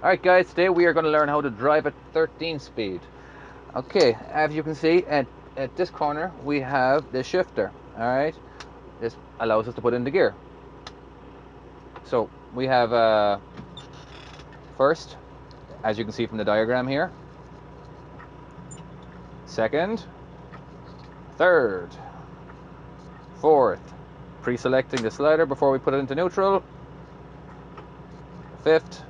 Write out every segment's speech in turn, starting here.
Alright guys, today we are going to learn how to drive at 13 speed. Okay, as you can see at this corner we have the shifter. Alright, this allows us to put in the gear. So we have first, as you can see from the diagram here, second, third, fourth, pre-selecting the slider before we put it into neutral, fifth,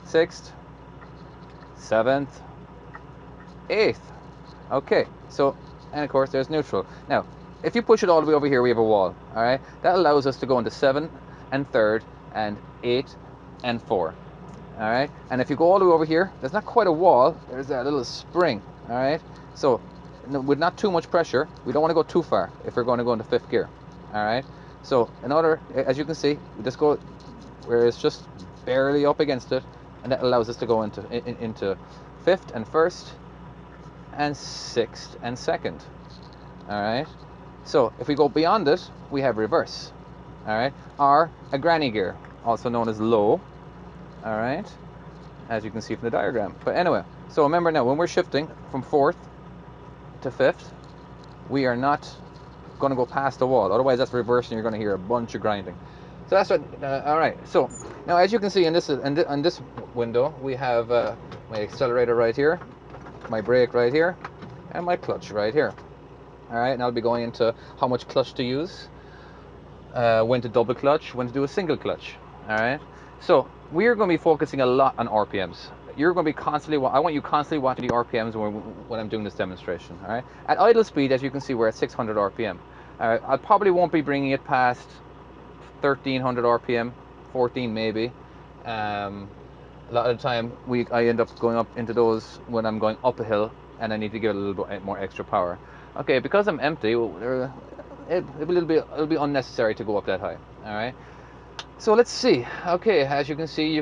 sixth, seventh, eighth. Okay, so, and of course there's neutral. Now, if you push it all the way over here, we have a wall. All right, that allows us to go into 7 and third and 8 and 4. All right, and if you go all the way over here, there's not quite a wall. There's that little spring. All right, so with not too much pressure, we don't want to go too far if we're going to go into fifth gear. All right, so in order, as you can see, we just go where it's just barely up against it, and that allows us to go into fifth and first and sixth and second. All right, so if we go beyond it, we have reverse. All right, or a granny gear, also known as low. All right, as you can see from the diagram. But anyway, so remember now, when we're shifting from fourth to fifth, we are not going to go past the wall. Otherwise, that's reverse, and you're going to hear a bunch of grinding. So that's what. All right. So now, as you can see in this window, we have my accelerator right here, my brake right here, and my clutch right here. All right, and I'll be going into how much clutch to use, when to double clutch, when to do a single clutch. All right, so we're going to be focusing a lot on RPMs. You're going to be constantly, I want you constantly watching the RPMs when I'm doing this demonstration. All right, at idle speed, as you can see, we're at 600 RPM. All right, I probably won't be bringing it past 1300 RPM, 14 maybe. A lot of the time I end up going up into those when I'm going up a hill and I need to give it a little bit more extra power. Okay, because I'm empty, it'll be unnecessary to go up that high. All right. So let's see. Okay, as you can see,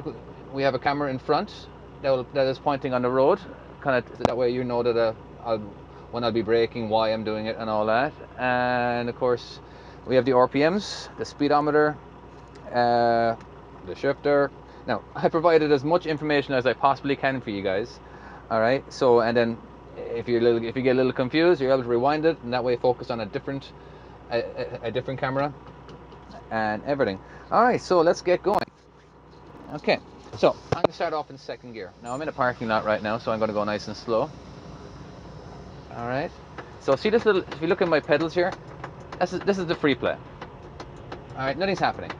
we have a camera in front that is pointing on the road. Kind of that way you know that when I'll be braking, why I'm doing it, and all that. And of course, we have the RPMs, the speedometer, the shifter. Now, I provided as much information as I possibly can for you guys. All right. So, and then if you get a little confused, you're able to rewind it, and that way focus on a different camera and everything. All right. So let's get going. Okay. So I'm gonna start off in second gear. Now I'm in a parking lot right now, so I'm gonna go nice and slow. All right. So see this little. If you look at my pedals here, this is the free play. All right. Nothing's happening.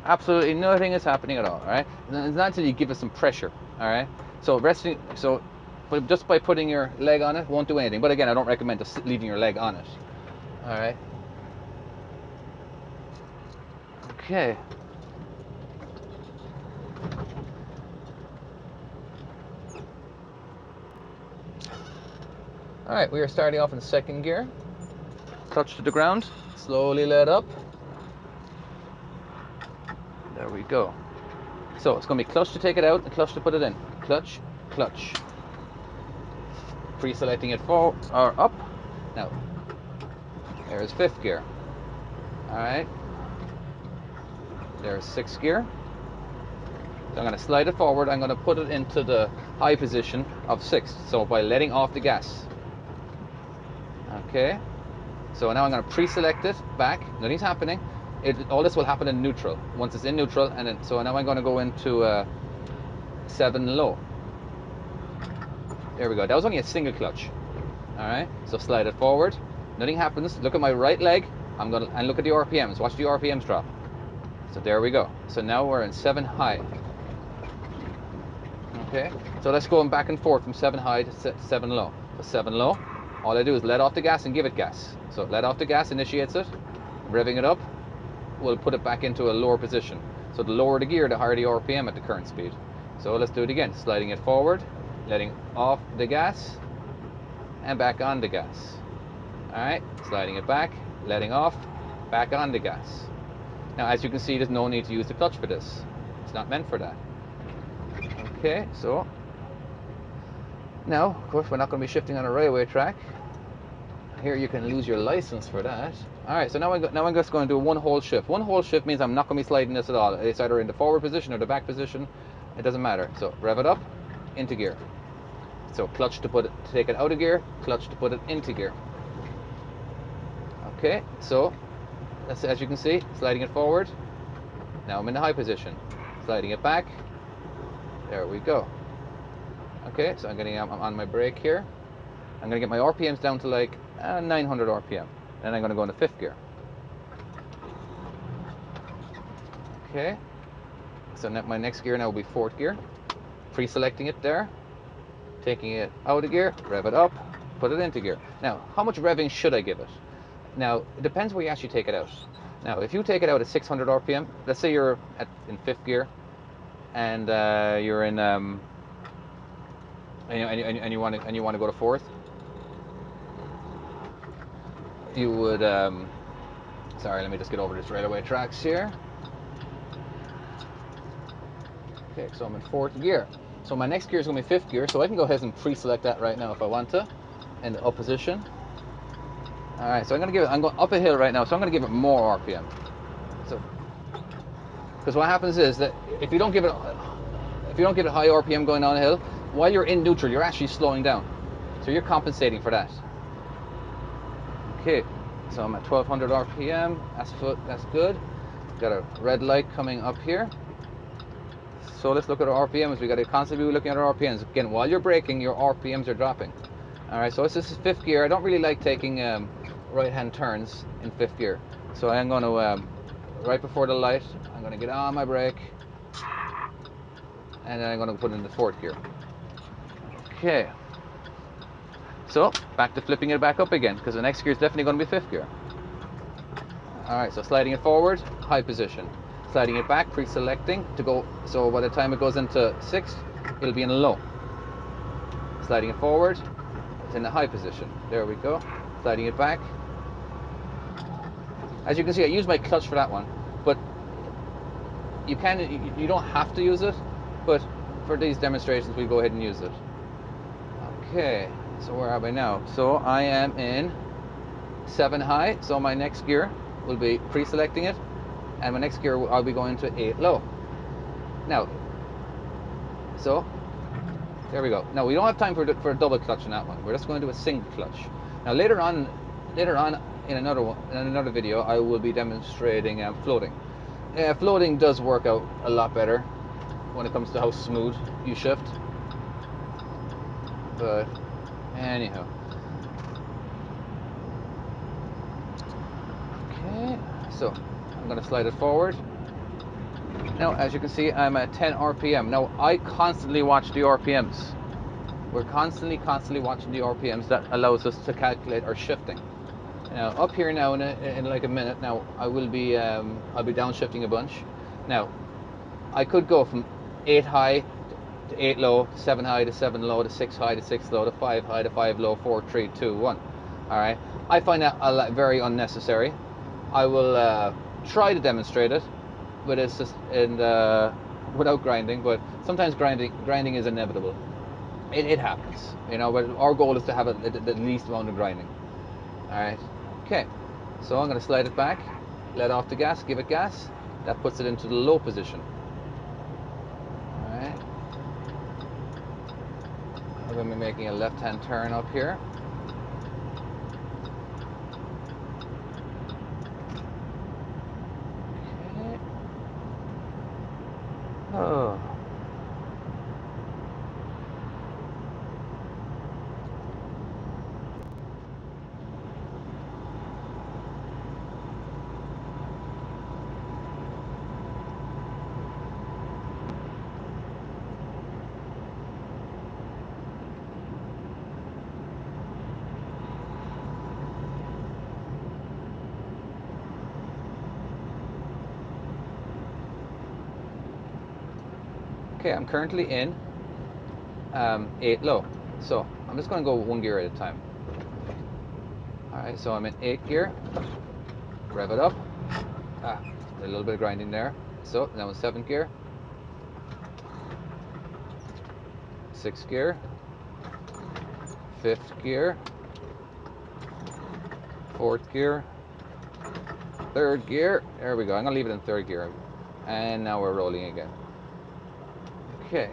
Absolutely nothing is happening at all. All right. And it's not until you give it some pressure. All right. So resting. But just by putting your leg on it won't do anything. But again, I don't recommend just leaving your leg on it. All right. Okay. All right. We are starting off in second gear. Clutch to the ground. Slowly let up. There we go. So it's going to be clutch to take it out and clutch to put it in. Clutch, clutch. Pre-selecting it forward or up. Now, there's fifth gear. All right. There's sixth gear. So I'm going to slide it forward. I'm going to put it into the high position of sixth. So by letting off the gas. Okay. So now I'm going to pre-select it back. Nothing's happening. All this will happen in neutral. Once it's in neutral, and then so now I'm going to go into 7 low. There we go. That was only a single clutch. All right. So slide it forward. Nothing happens. Look at my right leg. And look at the RPMs. Watch the RPMs drop. So there we go. So now we're in 7 high. Okay. So let's go back and forth from 7 high to 7 low. So 7 low. All I do is let off the gas and give it gas. So let off the gas initiates it. Revving it up will put it back into a lower position. So the lower the gear, the higher the RPM at the current speed. So let's do it again. Sliding it forward, letting off the gas, and back on the gas. All right, sliding it back, letting off, back on the gas. Now, as you can see, there's no need to use the clutch for this. It's not meant for that. Okay, so now, of course, we're not going to be shifting on a railway track. Here you can lose your license for that. All right, so now I'm just going to do a one-hole shift. One-hole shift means I'm not going to be sliding this at all. It's either in the forward position or the back position. It doesn't matter. So rev it up, into gear. So clutch to take it out of gear, clutch to put it into gear. Okay, so that's, as you can see, sliding it forward. Now I'm in the high position. Sliding it back. There we go. Okay, so I'm on my brake here. I'm going to get my RPMs down to like 900 RPM. Then I'm going to go into fifth gear. Okay, so now my next gear now will be fourth gear. Pre-selecting it there. Taking it out of gear, rev it up, put it into gear. Now, how much revving should I give it? Now, it depends where you actually take it out. Now, if you take it out at 600 RPM, let's say you're in fifth gear, and you're in and you want to go to fourth, you would sorry, let me just get over this railway tracks here. Okay, so I'm in fourth gear. So my next gear is going to be fifth gear, so I can go ahead and pre-select that right now if I want to, in the up position. All right, so I'm going up a hill right now, so I'm going to give it more RPM. So, because what happens is that if you don't give it high RPM going down a hill, while you're in neutral, you're actually slowing down. So you're compensating for that. Okay, so I'm at 1200 RPM. That's good. Got a red light coming up here. So let's look at our RPMs. We got to constantly be looking at our RPMs. Again, while you're braking, your RPMs are dropping. All right, so this is fifth gear. I don't really like taking right-hand turns in fifth gear. So I'm going to, right before the light, I'm going to get on my brake. And then I'm going to put it into fourth gear. Okay. So back to flipping it back up again, because the next gear is definitely going to be fifth gear. All right, so sliding it forward, high position. Sliding it back, pre-selecting to go, so by the time it goes into sixth, it'll be in low. Sliding it forward, it's in the high position. There we go. Sliding it back. As you can see, I use my clutch for that one, but you don't have to use it, but for these demonstrations, we'll go ahead and use it. Okay, so where am I now? So I am in 7 high, so my next gear will be pre-selecting it, and my next gear I'll be going to 8 low. Now, so there we go. Now we don't have time for a double clutch in that one. We're just going to do a single clutch. Now later on in another video, I will be demonstrating floating. Floating does work out a lot better when it comes to how smooth you shift. But anyhow. Okay, so I'm going to slide it forward. Now, as you can see, I'm at 10 RPM. Now, I constantly watch the RPMs. We're constantly watching the RPMs. That allows us to calculate our shifting. Now, up here now in like a minute, now I'll be downshifting a bunch. Now, I could go from 8 high to 8 low, to 7 high to 7 low, to 6 high to 6 low, to 5 high to 5 low, 4, 3, 2, 1. All right. I find that very unnecessary. I will try to demonstrate it, but it's just without grinding. But sometimes grinding is inevitable. It happens, you know. But our goal is to have the least amount of grinding. All right. Okay. So I'm going to slide it back, let off the gas, give it gas. That puts it into the low position. All right. I'm going to be making a left-hand turn up here. Okay. Oh. Okay, I'm currently in 8 low. So I'm just going to go 1 gear at a time. Alright, so I'm in 8 gear. Rev it up. A little bit of grinding there. So now in 7th gear. 6th gear. 5th gear. 4th gear. 3rd gear. There we go. I'm going to leave it in 3rd gear. And now we're rolling again. Okay.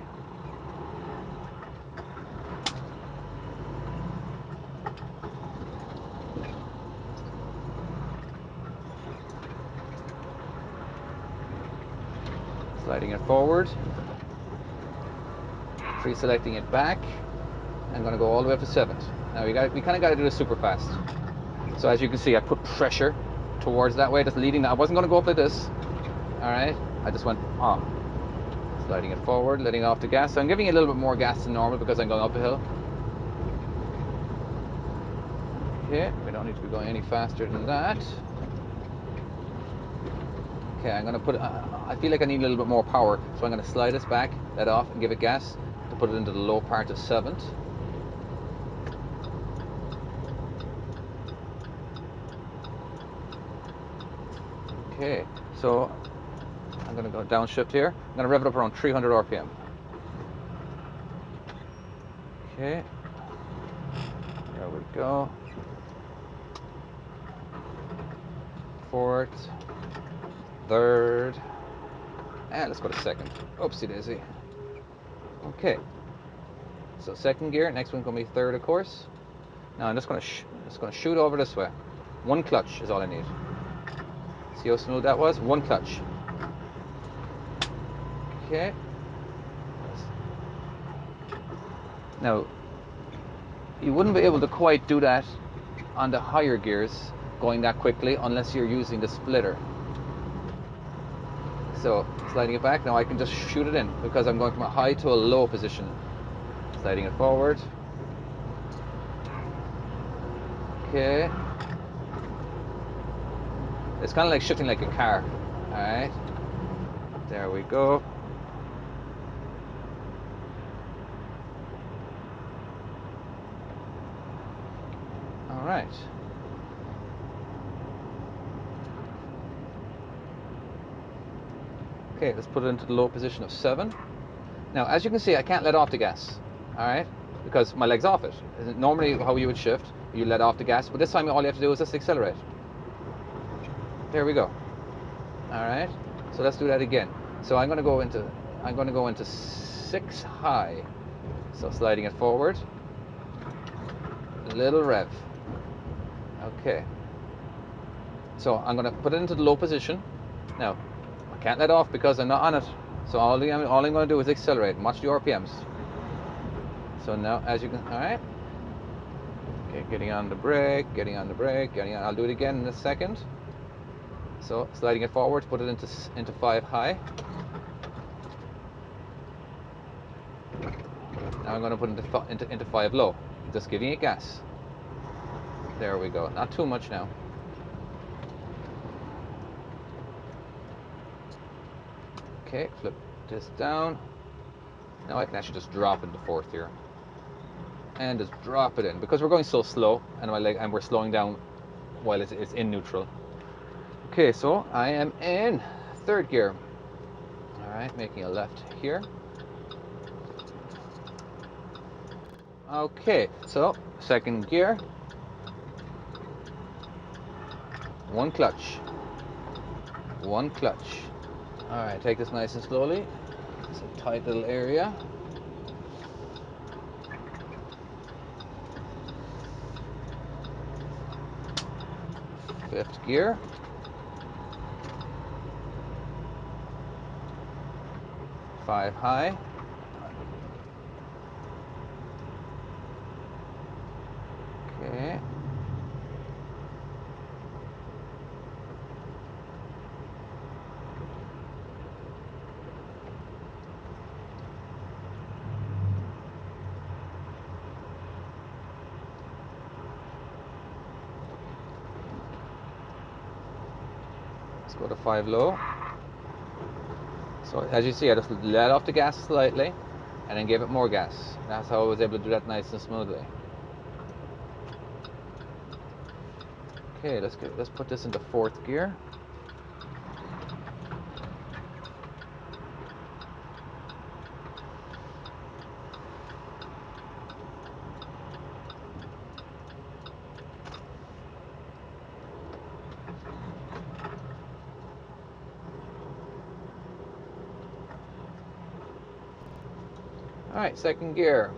Sliding it forward. Pre-selecting it back. I'm going to go all the way up to 7th. Now we kind of got to do this super fast. So as you can see, I put pressure towards that way, just leading that. I wasn't going to go up like this. All right. I just went on. Sliding it forward, letting off the gas. So I'm giving it a little bit more gas than normal because I'm going up a hill. Okay, we don't need to be going any faster than that. Okay, I'm going to put it, I feel like I need a little bit more power, so I'm going to slide this back, let off, and give it gas to put it into the low part of 7th. Okay, so I'm going to go downshift here. I'm going to rev it up around 300 RPM. Okay, there we go. 4th, 3rd, and let's go to 2nd. Oopsie daisy. Okay, so 2nd gear. Next one's going to be 3rd, of course. Now I'm just going to shoot over this way. 1 clutch is all I need. See how smooth that was? 1 clutch. Okay. Now, you wouldn't be able to quite do that on the higher gears going that quickly unless you're using the splitter. So, sliding it back, now I can just shoot it in because I'm going from a high to a low position. Sliding it forward. Okay. It's kind of like shifting like a car. Alright. There we go. Alright. Okay, let's put it into the low position of 7. Now, as you can see, I can't let off the gas. Alright? Because my leg's off it. Normally, how you would shift, you let off the gas, but this time all you have to do is just accelerate. There we go. Alright? So let's do that again. So I'm going to go into 6 high. So sliding it forward. Little rev. Okay. So I'm going to put it into the low position. Now, I can't let off because I'm not on it. So all I'm going to do is accelerate and watch the RPMs. So now, as you can, all right. Okay, getting on the brake, getting on. I'll do it again in a second. So sliding it forward, put it into 5 high. Now I'm going to put it into 5 low. Just giving it gas. There we go. Not too much now. Okay, flip this down. Now I can actually just drop into 4th here. And just drop it in. Because we're going so slow and we're slowing down while it's in neutral. Okay, so I am in 3rd gear. Alright, making a left here. Okay, so 2nd gear. 1 clutch. 1 clutch. Alright, take this nice and slowly. It's a tight little area. 5th gear. 5 high. Okay. Let's go to 5 low. So as you see, I just let off the gas slightly and then gave it more gas. That's how I was able to do that nice and smoothly. Okay, let's put this into 4th gear. Alright, second gear.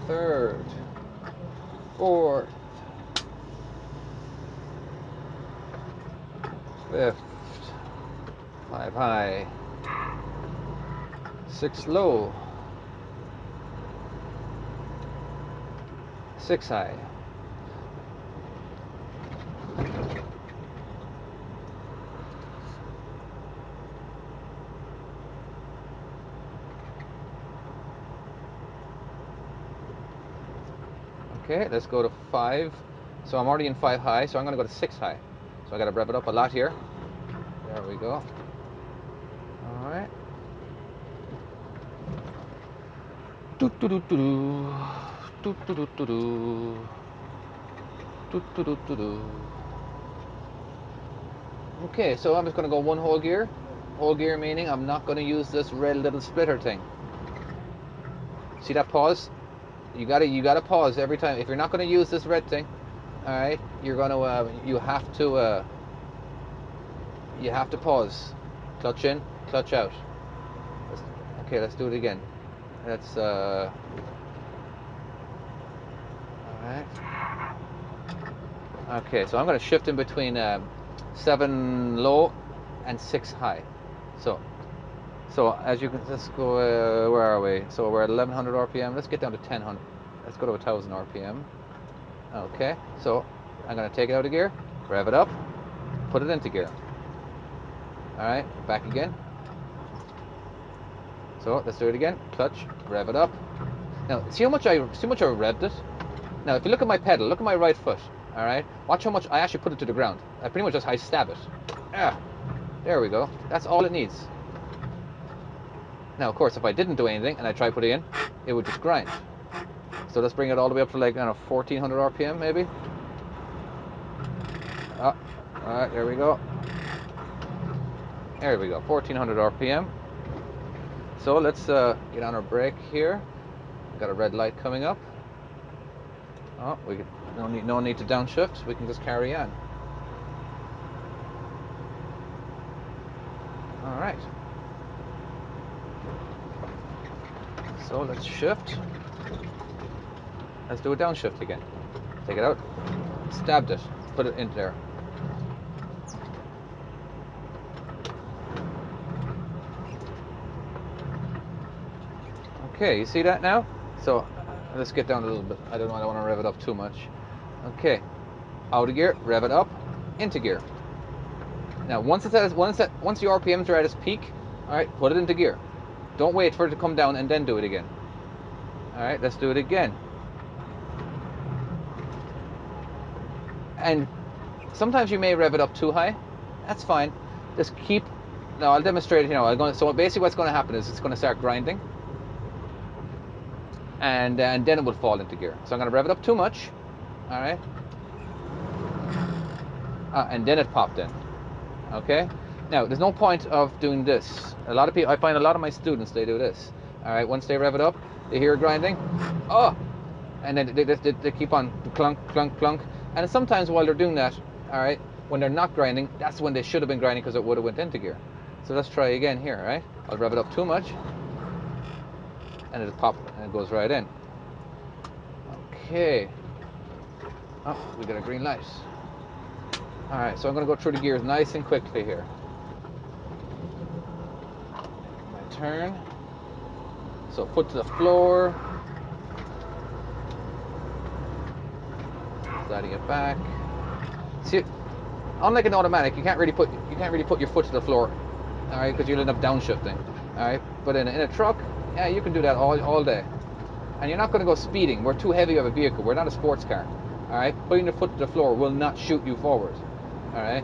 Third. Fourth. Fifth. 5 high. 6 low. 6 high. Okay, let's go to 5. So I'm already in 5 high, so I'm going to go to 6 high. So I got to rev it up a lot here. There we go. Alright. Do do do do do. Do do do do do. Do do do do do. Okay, so I'm just going to go one whole gear. Whole gear meaning I'm not going to use this red little splitter thing. See that pause? You gotta pause every time. If you're not going to use this red thing, all right, you're going to you have to pause. Clutch in, clutch out. Okay, let's do it again. Let's all right. Okay, so I'm going to shift in between 7 low and 6 high. So as you can, let's go. Where are we? So we're at 1100 RPM. Let's get down to 1000. Let's go to 1000 RPM. Okay. So I'm gonna take it out of gear, rev it up, put it into gear. All right. Back again. So let's do it again. Clutch, rev it up. Now see how much I revved it. Now if you look at my pedal, look at my right foot. All right. Watch how much I actually put it to the ground. I pretty much just high stab it. Ah. There we go. That's all it needs. Now, of course, if I didn't do anything and I tried putting it in, it would just grind. So let's bring it all the way up to like, I don't know, 1400 RPM maybe. All right, there we go. There we go, 1400 RPM. So let's get on our brake here. We've got a red light coming up. Oh, we could, no need to downshift. We can just carry on. All right. So let's shift. Let's do a downshift again. Take it out. Stabbed it. Put it in there. Okay, you see that now? So let's get down a little bit. I don't want to rev it up too much. Okay, out of gear, rev it up, into gear. Now once the RPMs are at its peak, all right, put it into gear. Don't wait for it to come down and then do it again. All right, let's do it again. And sometimes you may rev it up too high. That's fine. Just keep. Now I'll demonstrate it. So basically, what's going to happen is it's going to start grinding, and then it will fall into gear. So I'm going to rev it up too much. All right. And then it popped in. Okay. Now there's no point of doing this. I find a lot of my students, they do this. All right. Once they rev it up, they hear grinding. Oh, and then they keep on clunk, clunk, clunk. And sometimes while they're doing that, all right, when they're not grinding, that's when they should have been grinding because it would have went into gear. So let's try again here, all right? I'll rev it up too much, and it'll pop, and it goes right in. Okay. Oh, we got a green light. All right, so I'm going to go through the gears nice and quickly here. My turn. So foot to the floor. Sliding it back. See, unlike an automatic, you can't really put your foot to the floor, all right, because you'll end up downshifting, all right. But in a truck, yeah, you can do that all day, and you're not going to go speeding. We're too heavy of a vehicle. We're not a sports car, all right. Putting your foot to the floor will not shoot you forward, all right.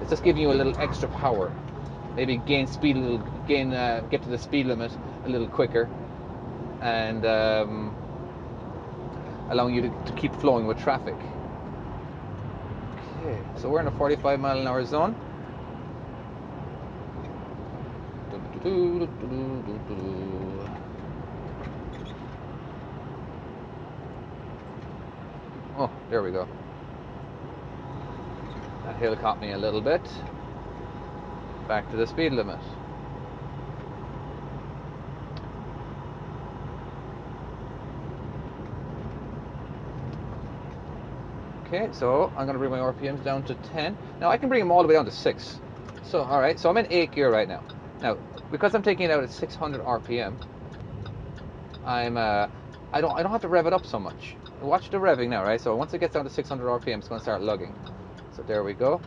It's just giving you a little extra power, maybe gain speed a little, get to the speed limit a little quicker, and allowing you to keep flowing with traffic. Okay, so we're in a 45 mile an hour zone. Oh, there we go. That hill caught me a little bit. Back to the speed limit. Okay, so I'm going to bring my RPMs down to 10. Now I can bring them all the way down to 6. So, all right, so I'm in 8th gear right now. Now, because I'm taking it out at 600 RPM, I don't have to rev it up so much. Watch the revving now, right? So once it gets down to 600 RPM, it's going to start lugging. So there we go.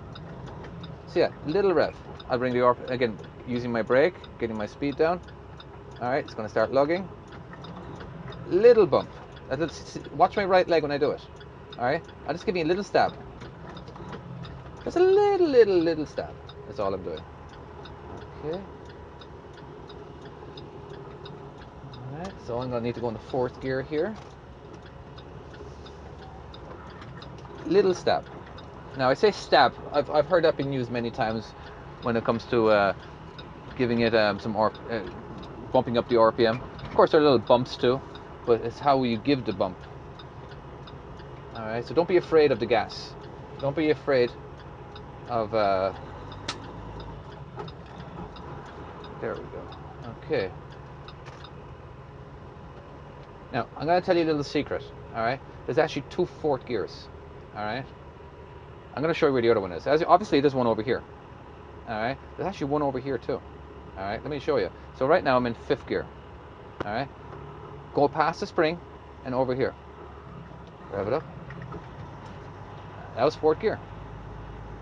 So yeah, little rev. I'll bring the RPM, again, using my brake, getting my speed down. All right, it's going to start lugging. Little bump. Watch my right leg when I do it. All right, I'll just give you a little stab. Just a little stab. That's all I'm doing. Okay. Alright, so I'm going to need to go into 4th gear here. Little stab. Now I say stab. I've heard that being used many times when it comes to giving it bumping up the RPM. Of course there are little bumps too, but it's how you give the bump. Alright, so don't be afraid of the gas. Don't be afraid of... there we go. Okay. Now, I'm going to tell you a little secret, alright? There's actually 2 4th gears, alright? I'm going to show you where the other one is. Obviously, there's one over here, alright? There's actually one over here too, alright? Let me show you. So right now, I'm in 5th gear, alright? Go past the spring and over here. Rev it up. That was 4th gear.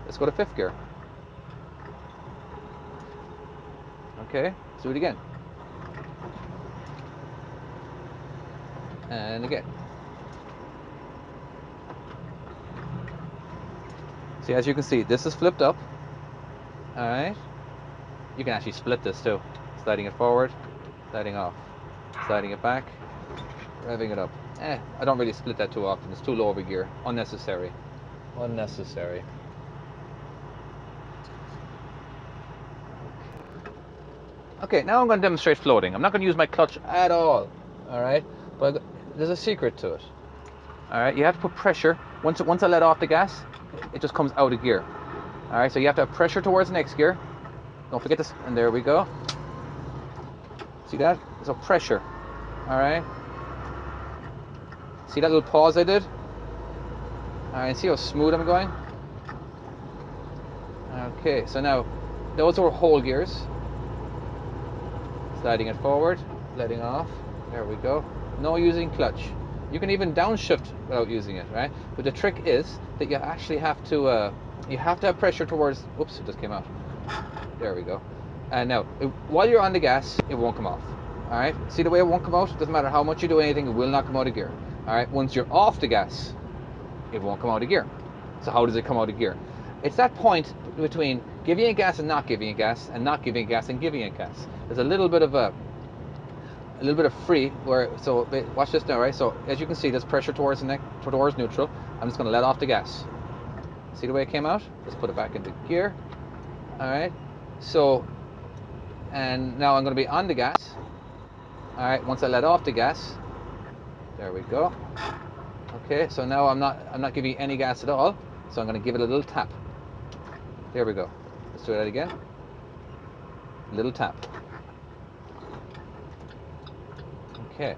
Let's go to 5th gear. Okay, let's do it again. And again. See, as you can see, this is flipped up. Alright. You can actually split this too. Sliding it forward, sliding off. Sliding it back, revving it up. I don't really split that too often. It's too low of a gear. Unnecessary. Unnecessary. Okay, now I'm going to demonstrate floating. I'm not going to use my clutch at all. Alright? But there's a secret to it. Alright, you have to put pressure. Once I let off the gas, it just comes out of gear. Alright, so you have to have pressure towards the next gear. Don't forget this. And there we go. See that? So pressure. Alright? See that little pause I did? Alright, see how smooth I'm going? Okay, so now those are whole gears. Sliding it forward, letting off. There we go. No using clutch. You can even downshift without using it, right? But the trick is that you actually have to have pressure towards. Oops, it just came out. There we go. And now, while you're on the gas, it won't come off. All right. See the way it won't come out? Doesn't matter how much you do anything, it will not come out of gear. All right. Once you're off the gas, it won't come out of gear. So how does it come out of gear? It's that point between giving it gas and not giving it gas, and not giving it gas and giving it gas. There's a little bit of free where. So watch this now, right? So as you can see, there's pressure towards the neck, towards neutral. I'm just going to let off the gas. See the way it came out? Let's put it back into gear. All right. So, and now I'm going to be on the gas. All right. Once I let off the gas, there we go. Okay. So now I'm not giving any gas at all. So I'm going to give it a little tap. There we go. Let's do that again. Little tap. Okay.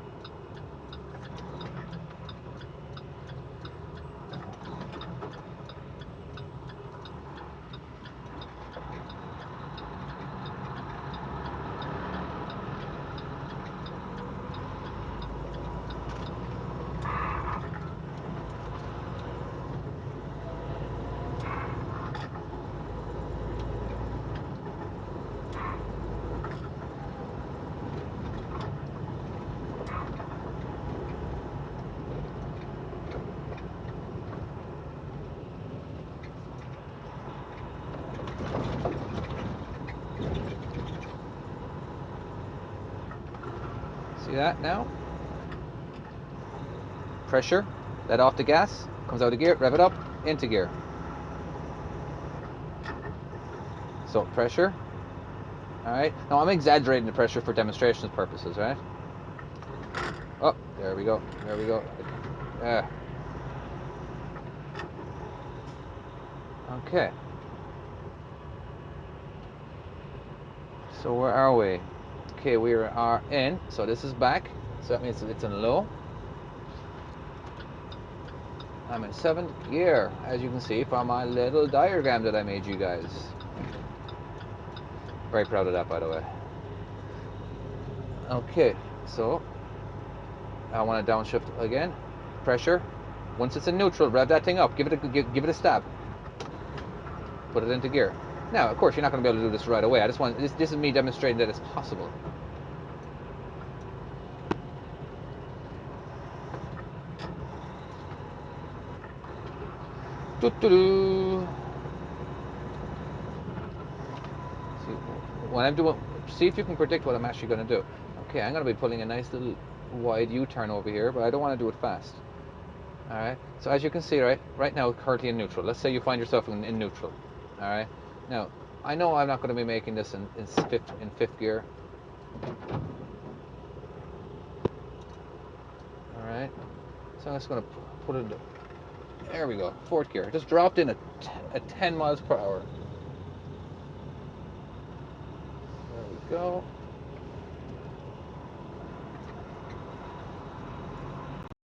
See that now? Pressure, let off the gas, comes out of gear, rev it up, into gear. So pressure. All right. Now I'm exaggerating the pressure for demonstration purposes, right? Oh, there we go. There we go. Yeah. Okay. So where are we? Okay, we are in. So this is back. So that means it's in low. I'm in 7th gear, as you can see from my little diagram that I made you guys. Very proud of that, by the way. Okay, so I want to downshift again. Pressure. Once it's in neutral, rev that thing up. Give it a stab. Put it into gear. Now, of course, you're not going to be able to do this right away. I just want this is me demonstrating that it's possible. Doo-doo-doo. See, when I'm doing, see if you can predict what I'm actually going to do. Okay, I'm going to be pulling a nice little wide U-turn over here, but I don't want to do it fast. All right. So as you can see, right now, currently in neutral. Let's say you find yourself in neutral. All right. Now, I know I'm not going to be making this in fifth gear. All right. So I'm just going to put it. There we go. Fourth gear. Just dropped in at 10 miles per hour. There we go.